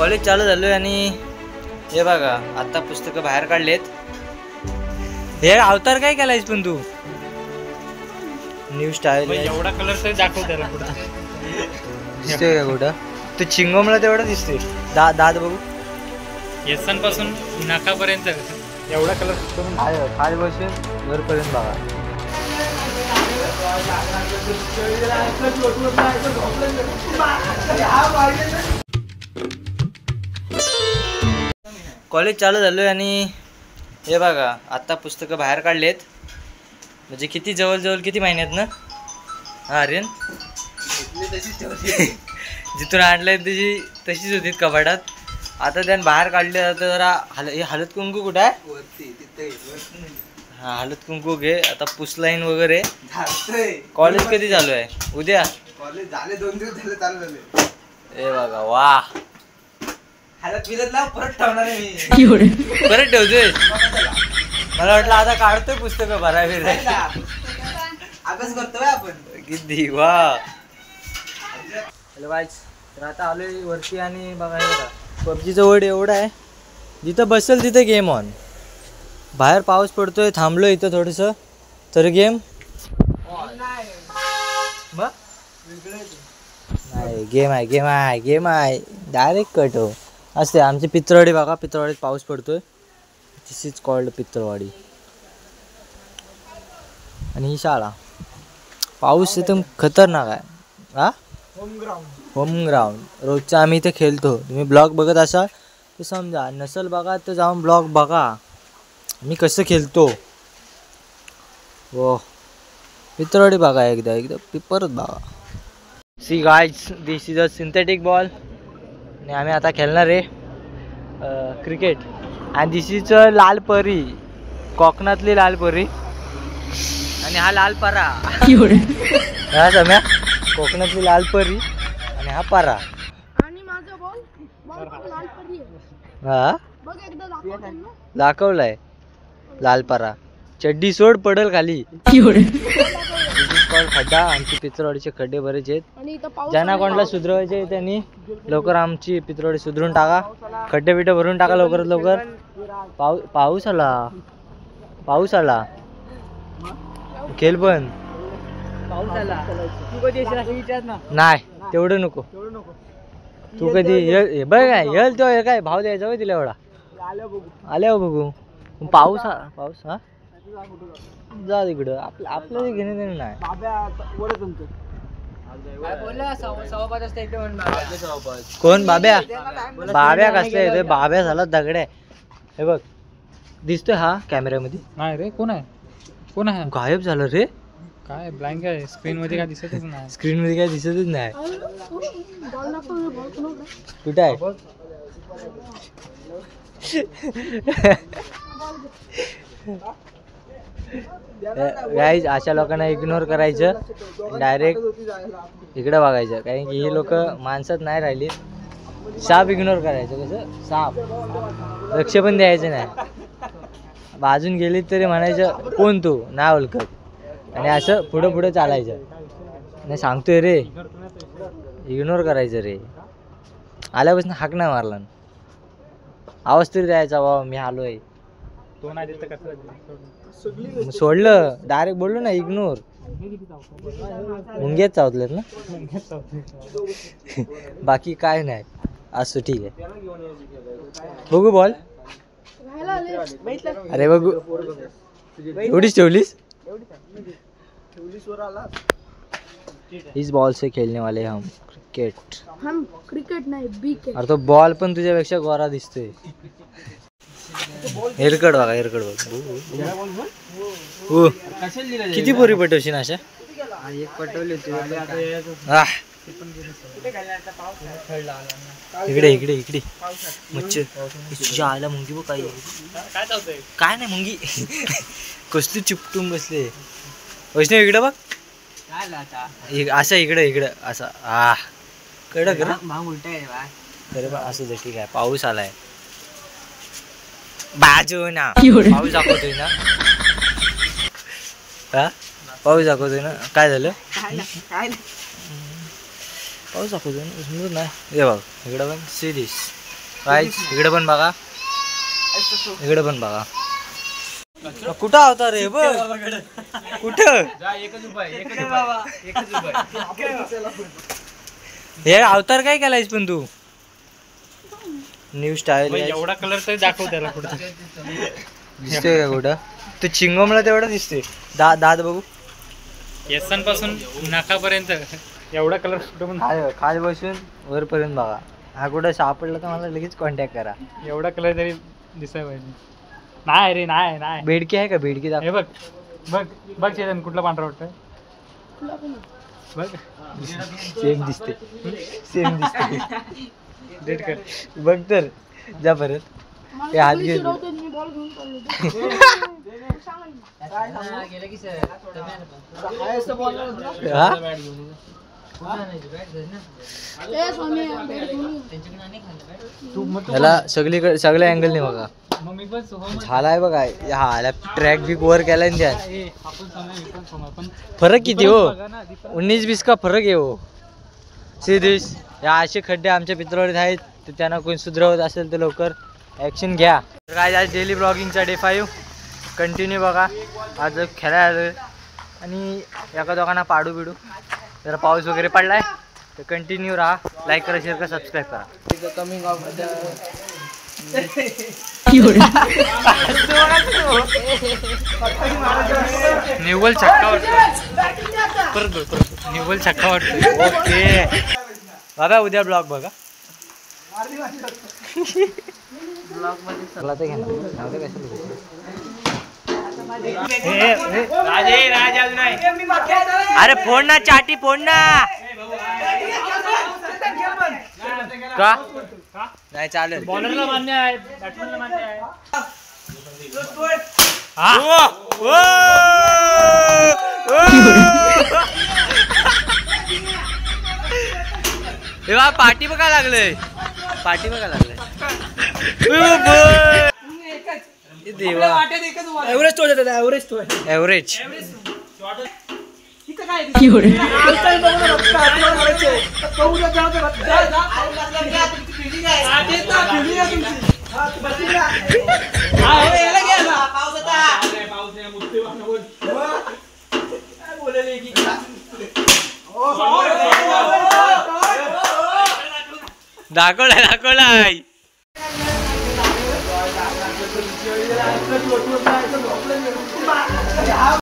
College चालू झालोय आणि हे बघा आता पुस्तकं बाहेर काढलेत. हे अवतार काय केलायस पण तू? न्यू स्टाईल एवढा कलर तरी दाखव त्याला दिसतोय का कुठं? तू चिंगमला तेवढा दिसतोय. दात बघू. येसांपासून नाकापर्यंत एवढा कलर खाली बसून वरपर्यंत बघा. कॉलेज चालू झालोय आणि हे बघा आता पुस्तकं बाहेर काढलेत. म्हणजे किती जवळ किती महिन्यात ना आर्यन जिथून आणलंय तशीच होती कपाटात. आता त्यानं बाहेर काढले जातं जरा. हे हळद कुंकू कुठं आहे? हा हळद कुंकू घे. आता पुसलाईन वगैरे. कॉलेज कधी चालू आहे? उद्या कॉलेज झाले 2 दिवस झाले चालू झाले. हे बघा वा हळद बिलत लाव परत ठेवणार आहे मी. परत ठेवतोय. मला वाटलं आता काढतोय पुस्तकं भरावी. अभ्यास करतोय आपण किती वा. हॅलो गाईज, तर आता आलोय वरती आणि बघा हे बघा पबजीचं वर्ड एवढं आहे जिथं बसेल तिथं गेम ऑन. बाहेर पाऊस पडतोय, थांबलो इथं थोडंसं तर गेम नाही. गेम आहे डायरेक्ट कट हो असते. आमची पित्रवाडी बघा, पित्रवाडीत पाऊस पडतोय. दिस इज कॉल्ड पित्रवाडी. आणि ही शाळा. पाऊस एकदम खतरनाक आहे. हा होम ग्राउंड रोजचा आम्ही इथे खेळतो. तुम्ही ब्लॉग बघत असाल तर समजा, नसल बघा तर जाऊन ब्लॉग बघा मी कसं खेळतो. हो पित्रवाडी बघा एकदा परत बघा. See guys, this is a synthetic ball आणि आम्ही आता खेळणार आहे क्रिकेट. आणि दिस इज अ लाल परी, कोकणातली लाल परी. आणि हा लाल परा. हा सम्या, कोकणातली लाल परी आणि हा परा. आणि माझा बॉल लाल परी आहे. हा बघ एकदा दाखवतो ना. दाखवलाय लाल परा. चड्डी सोड पडल खाली. खड्डा. आमची पित्रवाडीचे खड्डे बरेच आहेत. ज्यांना कोणाला सुधरवायचे त्यांनी लवकर आमची पित्रवाडी सुधरून टाका. खड्डे बिड्डे भरून टाका लवकरात लवकर. पाऊस आला खेळ पण नाही तेवढं नको. तू कधी बघ काय येल तो काय भाव द्यायचा होय तिला एवढा. आल्यावर बघू. पाऊस हा जा तिकडं. आपल्याला घेणे देणे नाही. कोण बाब्या? बाब्या कसला येतोय? बाब्या झाला दगड्या. हे बघ दिसतोय हा कॅमेऱ्यामध्ये. नाही रे, कोण आहे गायब झालं रे. काय ब्लँक आहे स्क्रीन मध्ये, काय दिसतच नाही. स्क्रीन मध्ये काय दिसतच नाही. कुठे आहे? गाईज, अशा लोकांना इग्नोर करायचं. डायरेक्ट इकडे बघायचं. कारण की ही लोक माणसात नाही राहिली. साप इग्नोर करायचं. कसं साप लक्ष पण द्यायचं नाही. बाजून गेली तरी म्हणायचं कोण तू नाही ओळखत. आणि असं पुढं चालायचं. नाही सांगतोय रे, इग्नोर करायचं रे. आल्यापासून हाक नाही मारला. आवाज तरी द्यायचा बाबा मी आलोय. सोडलं डायरेक्ट बोललो ना इग्नोर. मुंग्यात चावतलेत ना. बाकी काय नाही. असं ठीक आहे. बघू बॉल. अरे बघू एवढीच ठेवलीस. इस बॉल से खेलने वाले हम क्रिकेट नाही बीकेट. अरे तो बॉल पण तुझ्यापेक्षा गोरा दिसतोय. हेरकट बघा हेरकट बघ. किती पोरी पटवशील अशा? एक पटवली होती. इकडे मच्छर तुझ्या आला. मुंगी बघ काय नाही मुंगी कसली चिपटून बसले. वैष्णव इकडे बघ. असं इकडे असं कडक अरे बा असं ठीक आहे. पाऊस आलाय बाजू ना. पाऊस दाखवतोय ना. हा पाऊस दाखवतोय ना. काय झालं? पाऊस दाखवतोय ना. सुंदर नाही. हे बघ इकडं पण सिरीस गाईज इकडे पण बघा, इकडे पण बघा. कुठं अवतार रे बघ, कुठं हे अवतार काय केलायस पण तू? न्यू स्टाईल एवढा कलर तरी दाखव त्याला कुठं. दिसतोय का कुठं? तू चिंगमला तेवढा दिसतोय. दात बघू. येसन पासून नाकापर्यंत एवढा कलर कुठं पण. खाली बसून वरपर्यंत बघा. हा कुठं सापडला तर मला लगेच कॉन्टॅक्ट करा. एवढा कलर तरी दिसायला पाहिजे. नाही रे, नाही. बेडकी आहे का? बेडकी दाखव. हे बघ बघ बघ चेतन, कुठला पांढरा वाटतोय बघ. सेम दिसते, सेम दिसते. डेट कर. बघ तर जा परत. ते हात घे. मी बॉल घेऊन चाललो त्याला सगळीकडे सगळ्या अँगलने बघा. मग मी पण झालाय बघा. हा ट्रॅक बी वर केलाय त्या. आपण फरक किती हो? 19-20 का फरक आहे हो. सिद्धेश, या असे खड्डे आमच्या पित्रावरीत आहेत, तर त्यांना कोणी सुधरवत असेल तर लवकर ॲक्शन घ्या. तर काय आज डेली ब्लॉगिंगचा डे 5 कंटिन्यू बघा. आज खेळायला आलोय आणि एका दोघांना पाडू बिडू. जरा पाऊस वगैरे पडलाय तर कंटिन्यू राहा. लाईक करा, शेअर करा, सबस्क्राईब करा. कमिंग ऑफ निव्वल छक्का वाटतो. परत निव्वल छक्का वाटतो. ओके बाबा, उद्या ब्लॉग बघा. ब्लॉग मध्ये अरे फोन ना, चाटी फोन ना. का नाही चालेल. बॉलरला मान्य आहे, बॅट्समॅनला मान्य आहे. पाठी बघा लागलंय, पाठी बघा लागलंय. देवा, एव्हरेस्ट होत एव्हरेस्ट एव्हरेज. दाखवलाय.